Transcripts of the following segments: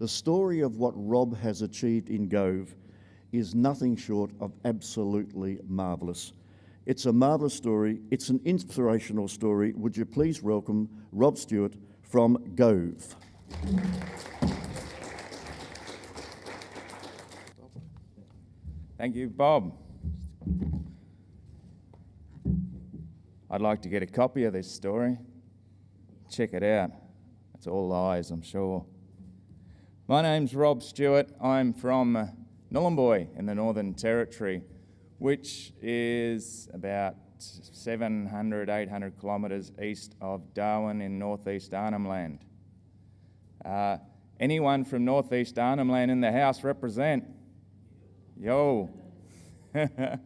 The story of what Rob has achieved in Gove is nothing short of absolutely marvellous. It's a marvellous story. It's an inspirational story. Would you please welcome Rob Stewart from Gove. Thank you, Bob. I'd like to get a copy of this story. Check it out. It's all lies, I'm sure. My name's Rob Stewart. I'm from Nhulunbuy in the Northern Territory, which is about 700, 800 kilometres east of Darwin in northeast Arnhem Land. Anyone from northeast Arnhem Land in the house represent? Yo! The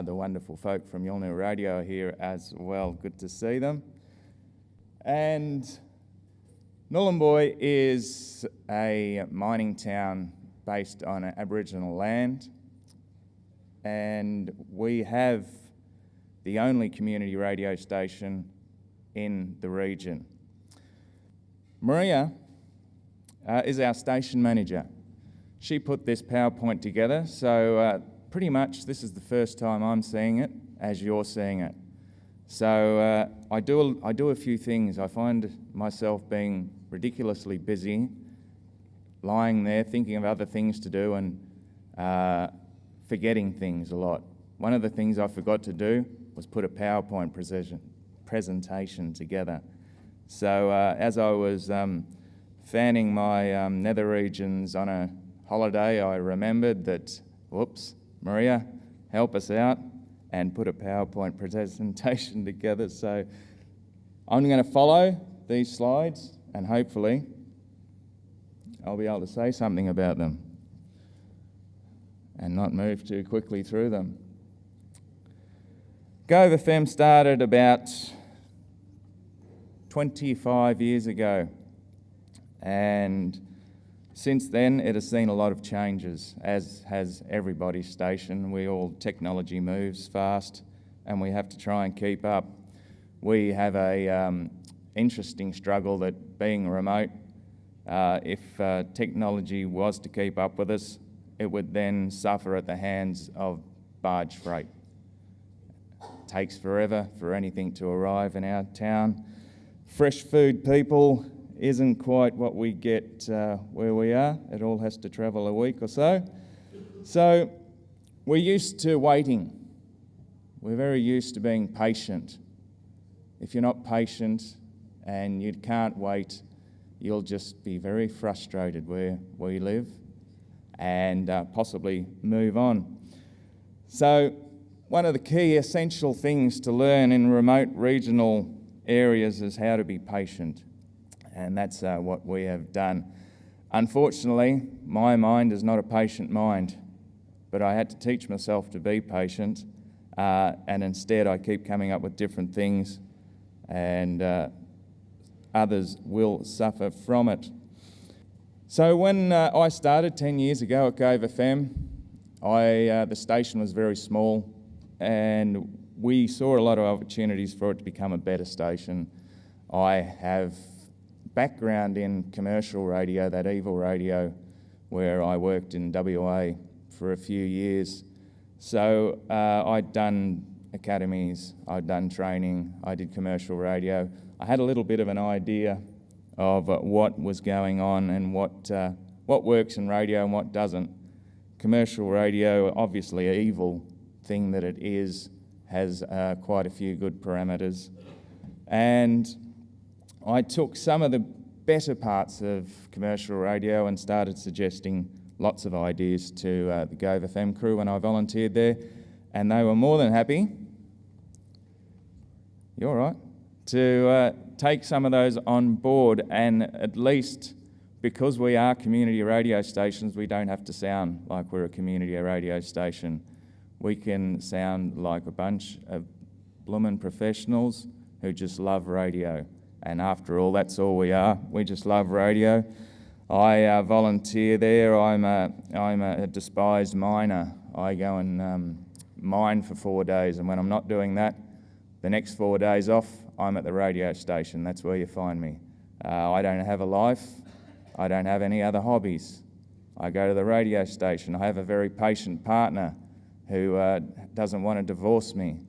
wonderful folk from Yulnu Radio are here as well. Good to see them. And Nhulunbuy is a mining town based on Aboriginal land, and we have the only community radio station in the region. Maria is our station manager. She put this PowerPoint together, so pretty much this is the first time I'm seeing it as you're seeing it. So I do a few things. I find myself being ridiculously busy, lying there thinking of other things to do and forgetting things a lot. One of the things I forgot to do was put a PowerPoint presentation together. So as I was fanning my nether regions on a holiday, I remembered that, whoops, Maria, help us out and put a PowerPoint presentation together. So I'm going to follow these slides and hopefully I'll be able to say something about them and not move too quickly through them. Gove FM started about 25 years ago, and since then it has seen a lot of changes, as has everybody's station. Technology moves fast and we have to try and keep up. We have a interesting struggle that being remote, if technology was to keep up with us, it would then suffer at the hands of barge freight. It takes forever for anything to arrive in our town. Fresh food people isn't quite what we get where we are. It all has to travel a week or so. So we're used to waiting. We're very used to being patient. If you're not patient and you can't wait, you'll just be very frustrated where we live and possibly move on. So one of the key essential things to learn in remote regional areas is how to be patient, and that's what we have done. Unfortunately, my mind is not a patient mind, but I had to teach myself to be patient, and instead I keep coming up with different things, and others will suffer from it. So when I started 10 years ago at Gove FM, the station was very small, and we saw a lot of opportunities for it to become a better station. I have background in commercial radio, that evil radio, where I worked in WA for a few years. So I'd done academies, I'd done training, I did commercial radio. I had a little bit of an idea of what was going on and what works in radio and what doesn't. Commercial radio, obviously an evil thing that it is, has quite a few good parameters. And I took some of the better parts of commercial radio and started suggesting lots of ideas to the Gove FM crew when I volunteered there, and they were more than happy, you're all right, to take some of those on board, and at least because we are community radio stations, we don't have to sound like we're a community radio station. We can sound like a bunch of bloomin' professionals who just love radio. And after all, that's all we are. We just love radio. I volunteer there. I'm a despised miner. I go and mine for 4 days, and when I'm not doing that, the next 4 days off, I'm at the radio station. That's where you find me. I don't have a life. I don't have any other hobbies. I go to the radio station. I have a very patient partner who doesn't want to divorce me,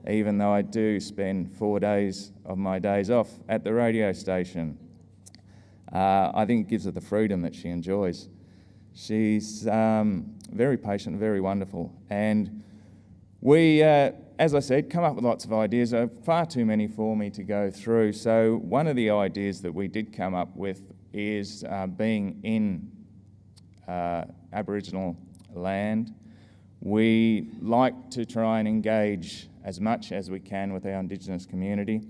even though I do spend 4 days of my days off at the radio station. I think it gives her the freedom that she enjoys. She's very patient, very wonderful. And we, as I said, come up with lots of ideas. Far too many for me to go through. So one of the ideas that we did come up with is being in Aboriginal land. We like to try and engage as much as we can with our Indigenous community,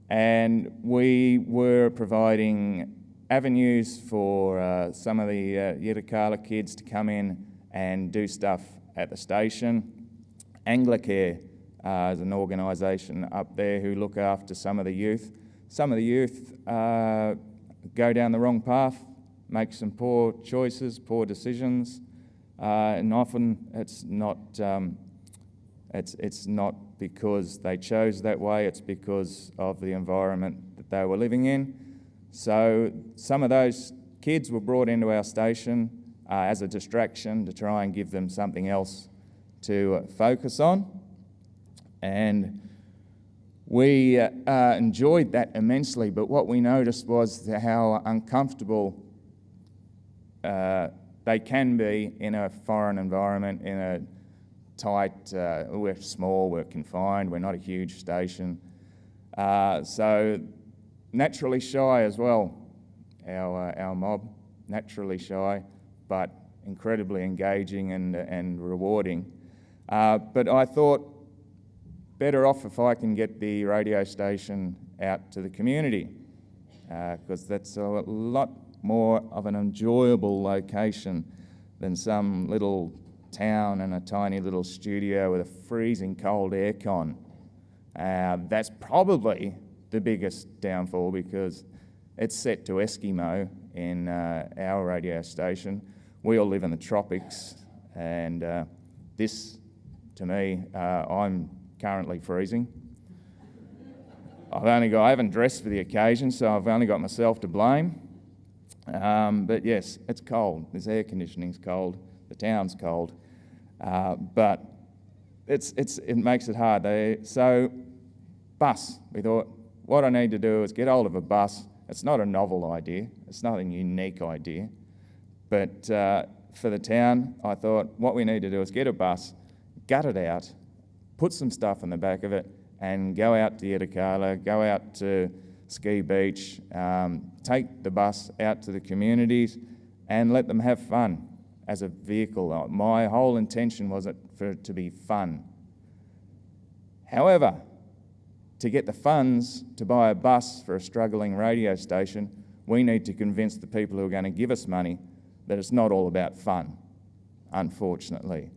and we were providing avenues for some of the Yirrkala kids to come in and do stuff at the station. Anglicare is an organisation up there who look after some of the youth. Some of the youth go down the wrong path, make some poor choices, poor decisions, and often it's not because they chose that way, it's because of the environment that they were living in. So some of those kids were brought into our station as a distraction to try and give them something else to focus on. And we enjoyed that immensely, but what we noticed was how uncomfortable they can be in a foreign environment, in a tight, we're small, we're confined, we're not a huge station. So naturally shy as well, our mob, naturally shy, but incredibly engaging and rewarding. But I thought, better off if I can get the radio station out to the community, because that's a lot more of an enjoyable location than some little town and a tiny little studio with a freezing cold aircon. That's probably the biggest downfall, because it's set to Eskimo in our radio station. We all live in the tropics, and this, to me, I'm currently freezing. I haven't dressed for the occasion, so I've only got myself to blame. But yes, it's cold. This air conditioning's cold. The town's cold. But it makes it hard. So bus. We thought, what I need to do is get hold of a bus. It's not a novel idea. It's not a unique idea. But for the town, I thought what we need to do is get a bus, gut it out, put some stuff in the back of it, and go out to Yirrkala, go out to Ski Beach, take the bus out to the communities and let them have fun as a vehicle. My whole intention was for it to be fun. However, to get the funds to buy a bus for a struggling radio station, we need to convince the people who are going to give us money that it's not all about fun, unfortunately.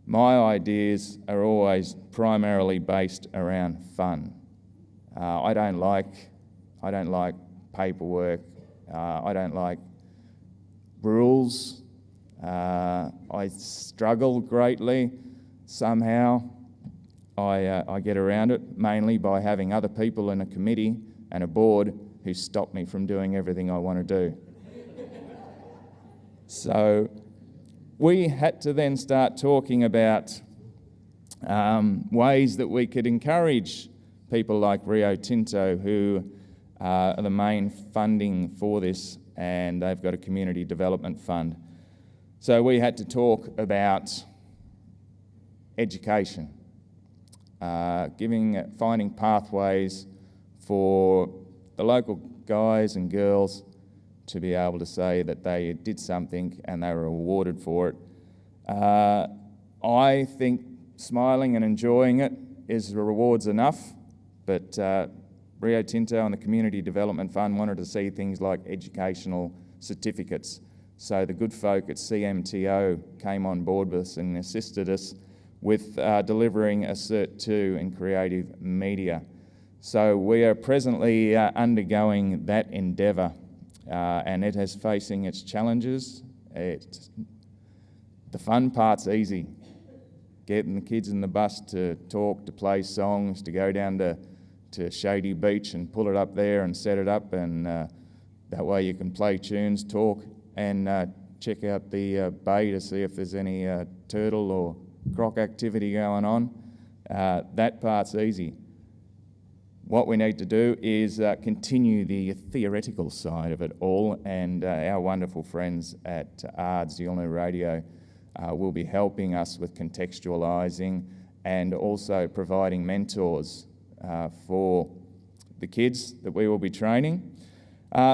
My ideas are always primarily based around fun. I don't like paperwork. I don't like rules. I struggle greatly. Somehow I get around it, mainly by having other people in a committee and a board who stop me from doing everything I want to do. So we had to then start talking about ways that we could encourage people like Rio Tinto, who are the main funding for this, and they've got a community development fund. So we had to talk about education, finding pathways for the local guys and girls to be able to say that they did something and they were rewarded for it. I think smiling and enjoying it is rewards enough, but Rio Tinto and the Community Development Fund wanted to see things like educational certificates. So the good folk at CMTO came on board with us and assisted us with delivering a Cert 2 in creative media. So we are presently undergoing that endeavour, and it is facing its challenges. The fun part's easy. Getting the kids in the bus to talk, to play songs, to go down to Shady Beach and pull it up there and set it up and That way you can play tunes, talk, and check out the bay to see if there's any turtle or croc activity going on. That part's easy. What we need to do is continue the theoretical side of it all, and our wonderful friends at ARDS, Yolnu Radio, will be helping us with contextualising and also providing mentors for the kids that we will be training.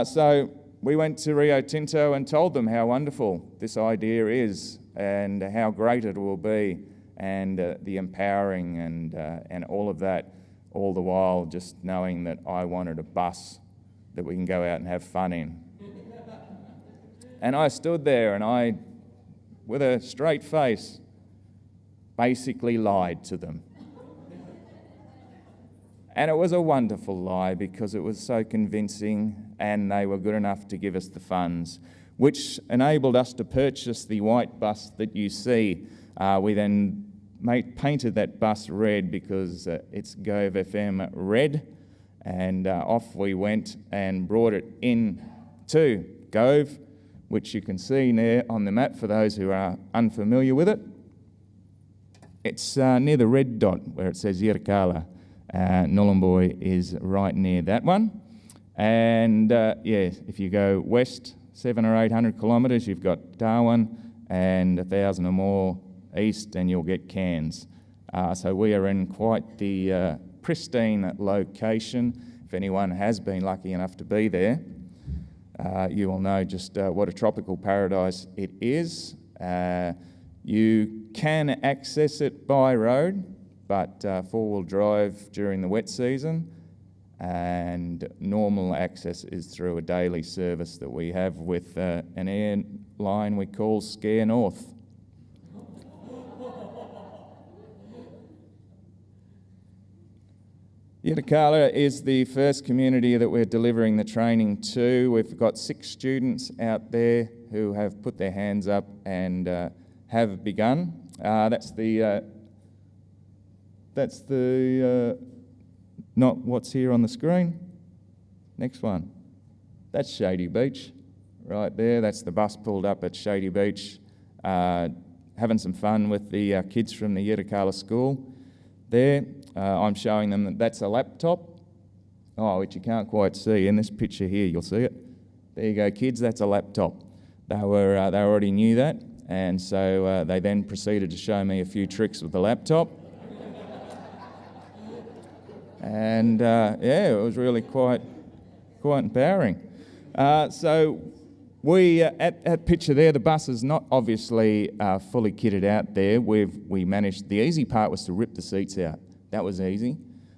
So we went to Rio Tinto and told them how wonderful this idea is and how great it will be, and the empowering and all of that, all the while just knowing that I wanted a bus that we can go out and have fun in. And I stood there and I, with a straight face, basically lied to them. And it was a wonderful lie because it was so convincing, and they were good enough to give us the funds, which enabled us to purchase the white bus that you see. We then painted that bus red because it's Gove FM red, and off we went and brought it in to Gove, which you can see there on the map for those who are unfamiliar with it. It's near the red dot where it says Yirrkala. Nhulunbuy is right near that one. And if you go west 700 or 800 kilometres, you've got Darwin, and 1,000 or more east and you'll get Cairns. So we are in quite the pristine location. If anyone has been lucky enough to be there, you will know just what a tropical paradise it is. You can access it by road, but four-wheel drive during the wet season, and normal access is through a daily service that we have with an airline we call Scare North. Yirrkala is the first community that we're delivering the training to. We've got 6 students out there who have put their hands up and have begun. That's not what's here on the screen. Next one. That's Shady Beach right there. That's the bus pulled up at Shady Beach, having some fun with the kids from the Yirrkala school there. I'm showing them that that's a laptop, which you can't quite see. In this picture here, you'll see it. There you go, kids, that's a laptop. They already knew that, and so they then proceeded to show me a few tricks with the laptop. And it was really quite empowering. So we, at picture there, the bus is not obviously fully kitted out there. We managed, the easy part was to rip the seats out. That was easy.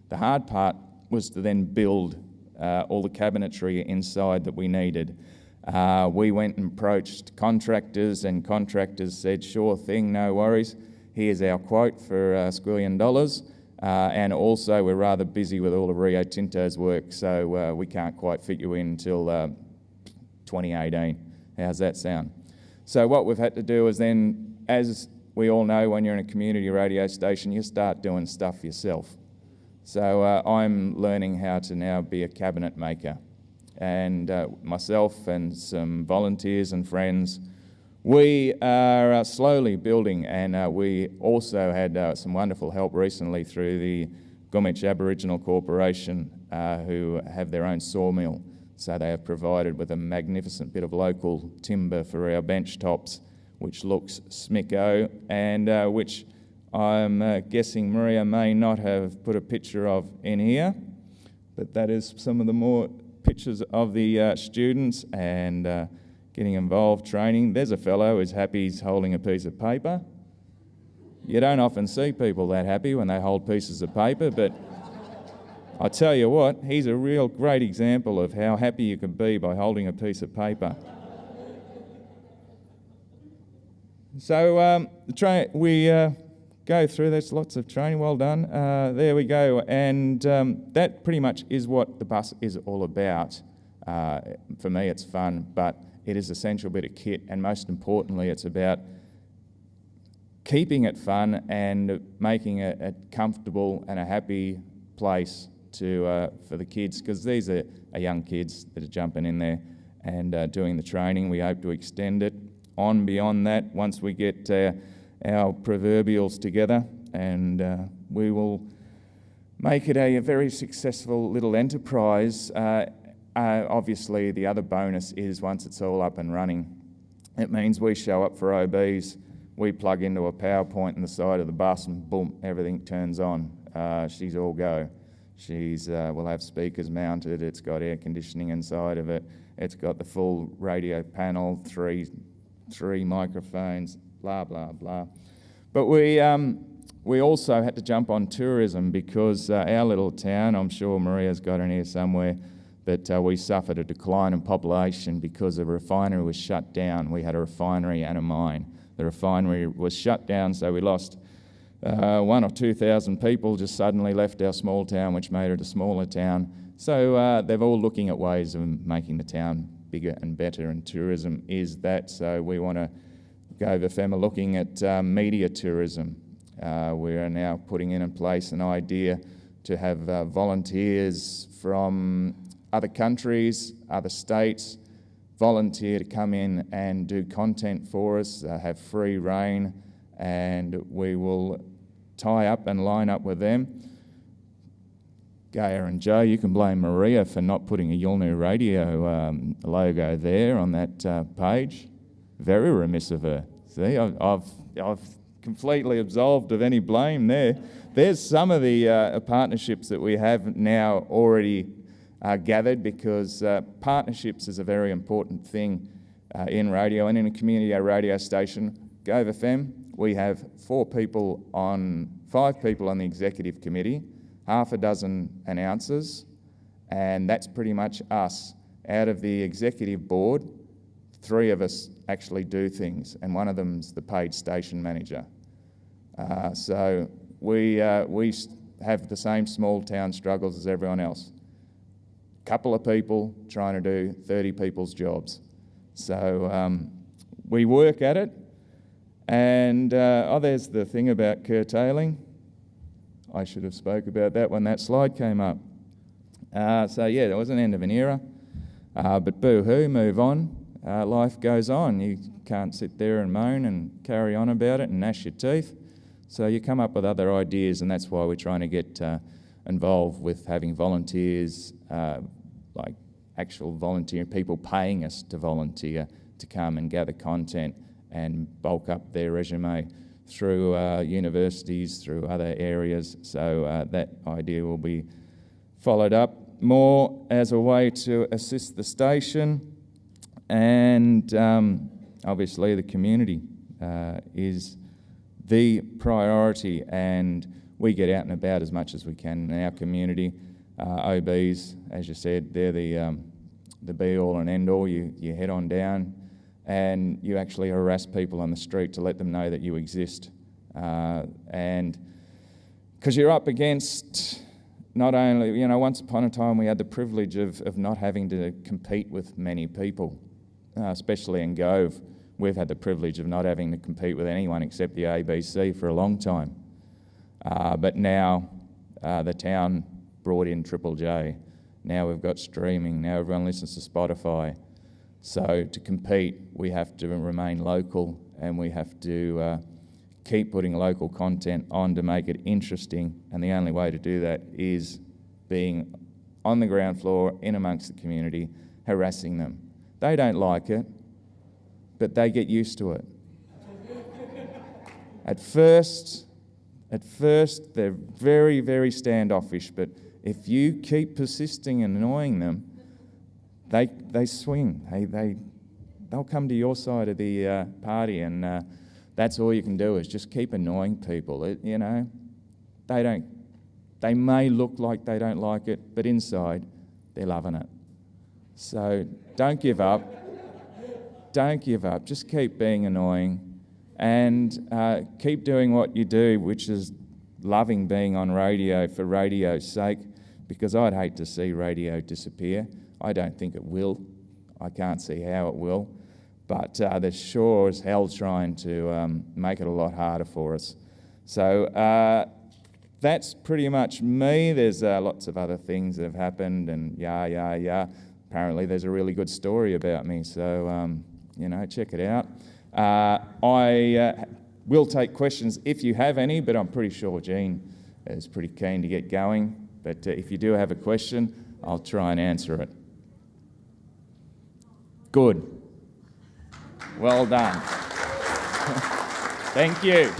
The hard part was to then build all the cabinetry inside that we needed. We went and approached contractors, and contractors said, sure thing, no worries. Here's our quote for $1 squillion. And also we're rather busy with all of Rio Tinto's work, so we can't quite fit you in until 2018. How's that sound? So what we've had to do is then, as we all know, when you're in a community radio station, you start doing stuff yourself. So I'm learning how to now be a cabinet maker. And myself and some volunteers and friends, we are slowly building, and we also had some wonderful help recently through the Gummidge Aboriginal Corporation, who have their own sawmill. So they have provided with a magnificent bit of local timber for our bench tops, which looks smicko, and which I'm guessing Maria may not have put a picture of in here, but that is some of the more pictures of the students and getting involved, training. There's a fellow who's happy he's holding a piece of paper. You don't often see people that happy when they hold pieces of paper, but I tell you what, he's a real great example of how happy you can be by holding a piece of paper. So we go through, there's lots of training, well done. There we go, and that pretty much is what the bus is all about. For me it's fun, but it is an essential bit of kit, and most importantly it's about keeping it fun and making it a comfortable and a happy place for the kids, because these are young kids that are jumping in there, and doing the training. We hope to extend it on beyond that once we get our proverbials together, and we will make it a very successful little enterprise. Obviously, the other bonus is once it's all up and running, it means we show up for OBs, we plug into a PowerPoint in the side of the bus and boom, everything turns on. She's all go. We'll have speakers mounted, it's got air conditioning inside of it, it's got the full radio panel, three microphones, blah, blah, blah. But we also had to jump on tourism because our little town, I'm sure Maria's got in here somewhere, but we suffered a decline in population because the refinery was shut down. We had a refinery and a mine. The refinery was shut down, so we lost 1,000 or 2,000 people just suddenly left our small town, which made it a smaller town. So they're all looking at ways of making the town bigger and better, and tourism is that. So we want to, Gove FM are looking at media tourism. We are now putting in place an idea to have volunteers from other countries, other states, volunteer to come in and do content for us, have free reign, and we will tie up and line up with them. Gaia and Joe, you can blame Maria for not putting a Yulnu Radio logo there on that page. Very remiss of her. See, I've completely absolved of any blame there. There's some of the partnerships that we have now already gathered, because partnerships is a very important thing in radio and in a community radio station. Gove FM, we have 5 people on the executive committee, half a dozen announcers, and that's pretty much us. Out of the executive board, 3 of us actually do things, and one of them's the paid station manager. So we have the same small town struggles as everyone else. Couple of people trying to do 30 people's jobs. So we work at it, and there's the thing about curtailing. I should have spoke about that when that slide came up. So yeah, there was an end of an era, but boo-hoo, move on. Life goes on. You can't sit there and moan and carry on about it and gnash your teeth. So you come up with other ideas, and that's why we're trying to get involved with having volunteers, like actual volunteer people paying us to volunteer to come and gather content and bulk up their resume through universities, through other areas. So that idea will be followed up more as a way to assist the station, and obviously the community is the priority, and we get out and about as much as we can in our community. OBs, as you said, they're the be-all and end-all. You head on down and you actually harass people on the street to let them know that you exist. And because you're up against not only, once upon a time we had the privilege of not having to compete with many people, especially in Gove. We've had the privilege of not having to compete with anyone except the ABC for a long time. But now the town brought in Triple J. Now we've got streaming. Now everyone listens to Spotify. So to compete, we have to remain local, and we have to keep putting local content on to make it interesting. And the only way to do that is being on the ground floor, in amongst the community, harassing them. They don't like it, but they get used to it. At first, they're very, very standoffish, but if you keep persisting and annoying them, they swing. They'll come to your side of the party, and that's all you can do is just keep annoying people. They may look like they don't like it, but inside, they're loving it. So don't give up. Don't give up. Just keep being annoying, and keep doing what you do, which is loving being on radio for radio's sake, because I'd hate to see radio disappear. I don't think it will. I can't see how it will. But they're sure as hell trying to make it a lot harder for us. So that's pretty much me. There's lots of other things that have happened, and apparently there's a really good story about me, so, check it out. I will take questions if you have any, but I'm pretty sure Jean is pretty keen to get going. But if you do have a question, I'll try and answer it. Good. Well done. Thank you.